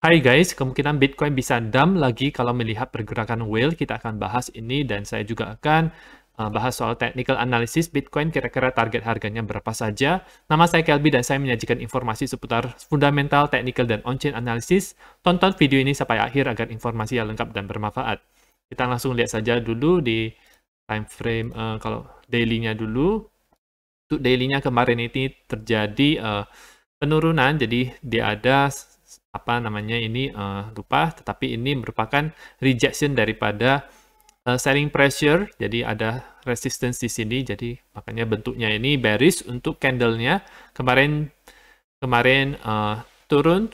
Hai guys, kemungkinan Bitcoin bisa dump lagi kalau melihat pergerakan whale. Kita akan bahas ini dan saya juga akan bahas soal technical analysis Bitcoin, kira-kira target harganya berapa saja. Nama saya Kelby dan saya menyajikan informasi seputar fundamental, technical, dan on-chain analysis. Tonton video ini sampai akhir agar informasi yang lengkap dan bermanfaat. Kita langsung lihat saja dulu di time frame, kalau daily-nya dulu. Untuk daily-nya kemarin ini terjadi penurunan, jadi dia ada apa namanya ini lupa, tetapi ini merupakan rejection daripada selling pressure, jadi ada resistance di sini, jadi makanya bentuknya ini bearish untuk candlenya. Kemarin turun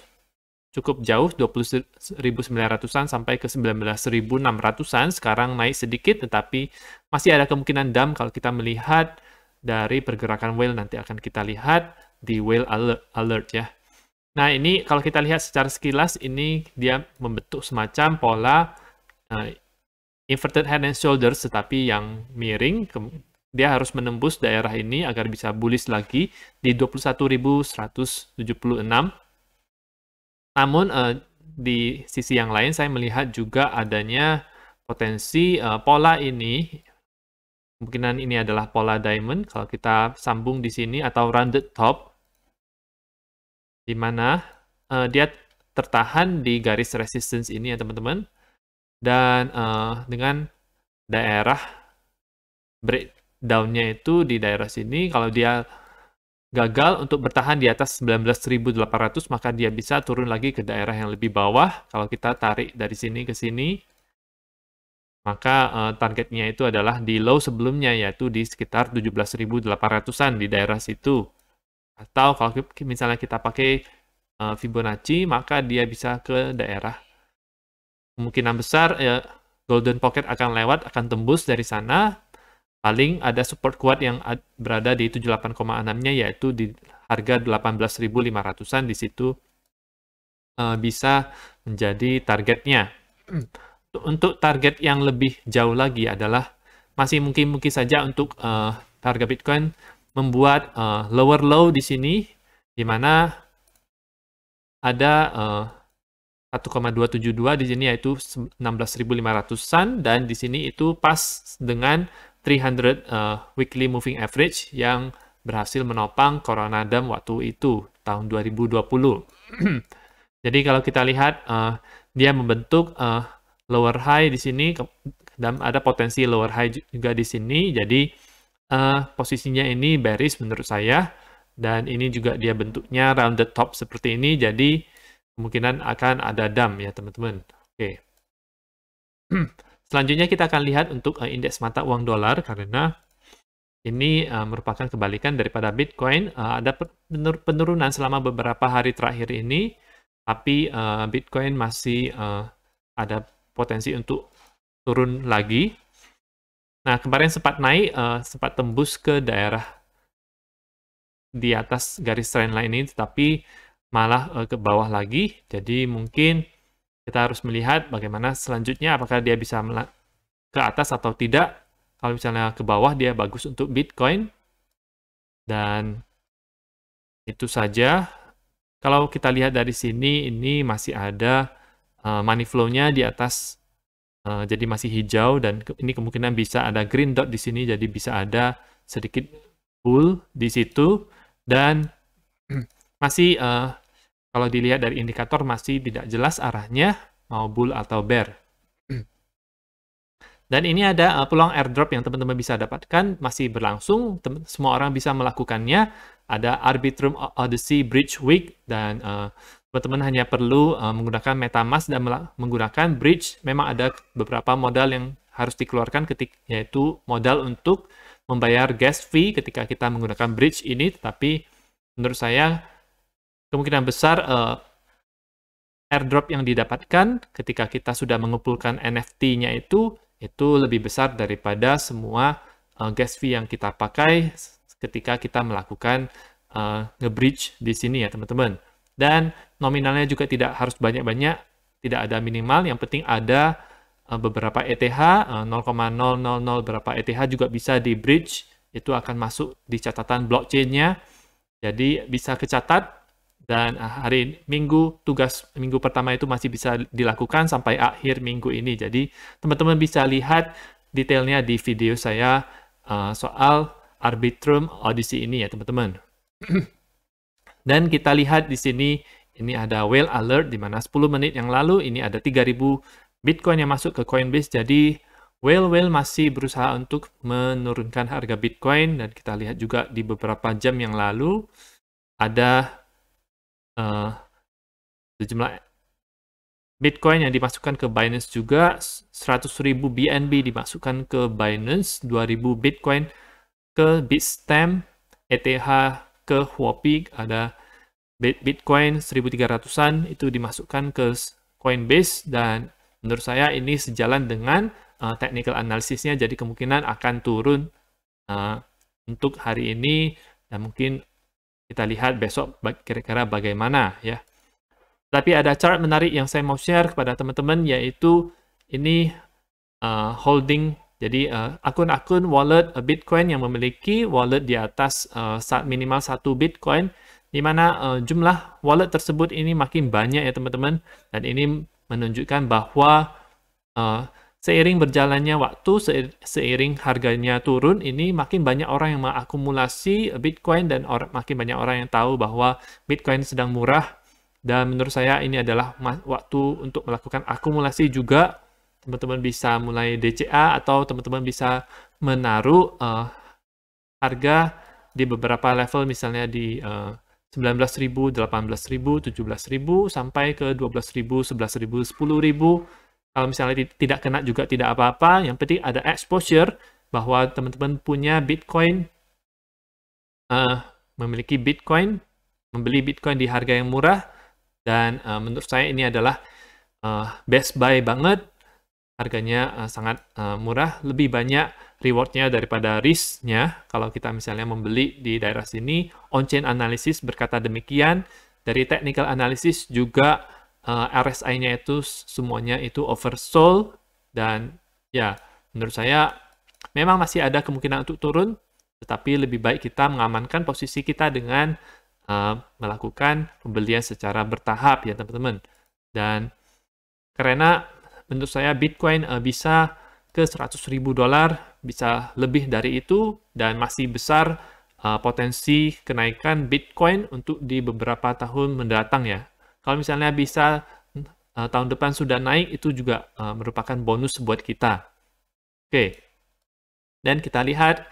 cukup jauh 20.900-an sampai ke 19.600-an, sekarang naik sedikit tetapi masih ada kemungkinan dump kalau kita melihat dari pergerakan whale. Nanti akan kita lihat di whale alert ya. Nah, ini kalau kita lihat secara sekilas, ini dia membentuk semacam pola inverted head and shoulders, tetapi yang miring. Dia harus menembus daerah ini agar bisa bullish lagi di 21.176. Namun, di sisi yang lain, saya melihat juga adanya potensi pola ini. Kemungkinan ini adalah pola diamond. Kalau kita sambung di sini, atau rounded top, di mana dia tertahan di garis resistance ini ya teman-teman, dan dengan daerah breakdown-nya itu di daerah sini, kalau dia gagal untuk bertahan di atas 19.800, maka dia bisa turun lagi ke daerah yang lebih bawah. Kalau kita tarik dari sini ke sini, maka targetnya itu adalah di low sebelumnya, yaitu di sekitar 17.800-an di daerah situ. Atau kalau misalnya kita pakai Fibonacci, maka dia bisa ke daerah. Kemungkinan besar Golden Pocket akan lewat, akan tembus dari sana. Paling ada support kuat yang berada di 78,6-nya, yaitu di harga 18.500-an. Di situ bisa menjadi targetnya. Untuk target yang lebih jauh lagi adalah masih mungkin saja untuk harga Bitcoin membuat lower low di sini, di mana ada 1,272 di sini, yaitu 16.500-an, dan di sini itu pas dengan 300 weekly moving average yang berhasil menopang Corona Dump waktu itu tahun 2020. Jadi kalau kita lihat dia membentuk lower high di sini, dan ada potensi lower high juga di sini. Jadi posisinya ini bearish menurut saya, dan ini juga dia bentuknya rounded top seperti ini, jadi kemungkinan akan ada dump ya teman-teman. Oke. Selanjutnya kita akan lihat untuk indeks mata uang dolar, karena ini merupakan kebalikan daripada Bitcoin. Ada penurunan selama beberapa hari terakhir ini, tapi Bitcoin masih ada potensi untuk turun lagi. Nah, kemarin sempat naik, sempat tembus ke daerah di atas garis trendline ini, tetapi malah ke bawah lagi. Jadi mungkin kita harus melihat bagaimana selanjutnya, apakah dia bisa ke atas atau tidak. Kalau misalnya ke bawah, dia bagus untuk Bitcoin. Dan itu saja. Kalau kita lihat dari sini, ini masih ada money flow-nya di atas, jadi masih hijau, dan ini kemungkinan bisa ada green dot di sini, jadi bisa ada sedikit bull di situ, dan masih kalau dilihat dari indikator masih tidak jelas arahnya mau bull atau bear. Dan ini ada peluang airdrop yang teman-teman bisa dapatkan, masih berlangsung, semua orang bisa melakukannya. Ada Arbitrum Odyssey Bridge Week, dan teman-teman hanya perlu menggunakan MetaMask dan menggunakan Bridge. Memang ada beberapa modal yang harus dikeluarkan, yaitu modal untuk membayar gas fee ketika kita menggunakan Bridge ini. Tetapi menurut saya kemungkinan besar airdrop yang didapatkan ketika kita sudah mengumpulkan NFT-nya itu lebih besar daripada semua gas fee yang kita pakai ketika kita melakukan nge-bridge di sini ya teman-teman. Dan nominalnya juga tidak harus banyak-banyak, tidak ada minimal, yang penting ada beberapa ETH, 0,000 berapa ETH juga bisa di bridge, itu akan masuk di catatan blockchain-nya, jadi bisa kecatat Dan hari Minggu, tugas minggu pertama itu masih bisa dilakukan sampai akhir minggu ini. Jadi teman-teman bisa lihat detailnya di video saya soal Arbitrum Odyssey ini ya teman-teman. Dan kita lihat di sini, ini ada whale alert, di mana 10 menit yang lalu ini ada 3.000 Bitcoin yang masuk ke Coinbase. Jadi whale masih berusaha untuk menurunkan harga Bitcoin. Dan kita lihat juga di beberapa jam yang lalu ada sejumlah Bitcoin yang dimasukkan ke Binance juga, 100.000 BNB dimasukkan ke Binance, 2.000 Bitcoin ke Bitstamp, ETH ke Huobi, ada Bitcoin 1.300-an itu dimasukkan ke Coinbase, dan menurut saya ini sejalan dengan technical analisisnya, jadi kemungkinan akan turun untuk hari ini, dan mungkin kita lihat besok kira-kira bagaimana ya. Tapi ada chart menarik yang saya mau share kepada teman-teman, yaitu ini holding. Jadi akun-akun wallet Bitcoin yang memiliki wallet di atas minimal 1 Bitcoin, di mana jumlah wallet tersebut ini makin banyak ya teman-teman. Dan ini menunjukkan bahwa seiring berjalannya waktu, seiring harganya turun, ini makin banyak orang yang mengakumulasi Bitcoin, dan makin banyak orang yang tahu bahwa Bitcoin sedang murah. Dan menurut saya ini adalah waktu untuk melakukan akumulasi juga. Teman-teman bisa mulai DCA, atau teman-teman bisa menaruh harga di beberapa level, misalnya di 19.000, 18.000, 17.000, sampai ke 12.000, 11.000, 10.000. Kalau misalnya tidak kena juga tidak apa-apa, yang penting ada exposure bahwa teman-teman punya Bitcoin, memiliki Bitcoin, membeli Bitcoin di harga yang murah, dan menurut saya ini adalah best buy banget, harganya sangat murah, lebih banyak rewardnya daripada risknya. Kalau kita misalnya membeli di daerah sini, on-chain analysis berkata demikian, dari technical analysis juga RSI-nya itu semuanya itu oversold, dan ya menurut saya memang masih ada kemungkinan untuk turun, tetapi lebih baik kita mengamankan posisi kita dengan melakukan pembelian secara bertahap ya teman-teman. Dan karena menurut saya Bitcoin bisa ke $100.000, bisa lebih dari itu, dan masih besar potensi kenaikan Bitcoin untuk di beberapa tahun mendatang ya. Kalau misalnya bisa tahun depan sudah naik, itu juga merupakan bonus buat kita. Oke. Dan kita lihat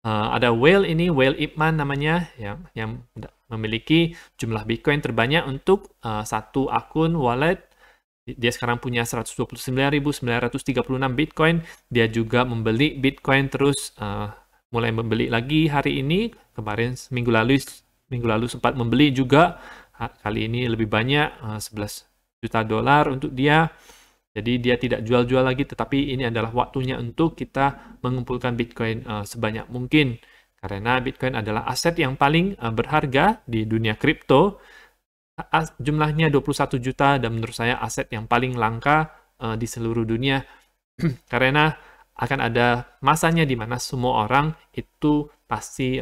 ada whale ini, whale Ipman namanya, yang memiliki jumlah Bitcoin terbanyak untuk satu akun wallet. Dia sekarang punya 129.936 Bitcoin. Dia juga membeli Bitcoin terus, mulai membeli lagi hari ini. Kemarin minggu lalu sempat membeli juga. Kali ini lebih banyak, $11 juta untuk dia. Jadi dia tidak jual-jual lagi, tetapi ini adalah waktunya untuk kita mengumpulkan Bitcoin sebanyak mungkin. Karena Bitcoin adalah aset yang paling berharga di dunia kripto. Jumlahnya 21 juta, dan menurut saya aset yang paling langka di seluruh dunia. Karena akan ada masanya di mana semua orang itu pasti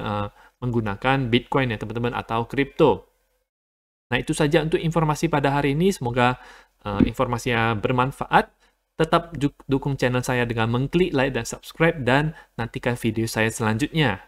menggunakan Bitcoin ya teman-teman, atau kripto. Nah, itu saja untuk informasi pada hari ini. Semoga informasinya bermanfaat. Tetap dukung channel saya dengan mengklik like dan subscribe, dan nantikan video saya selanjutnya.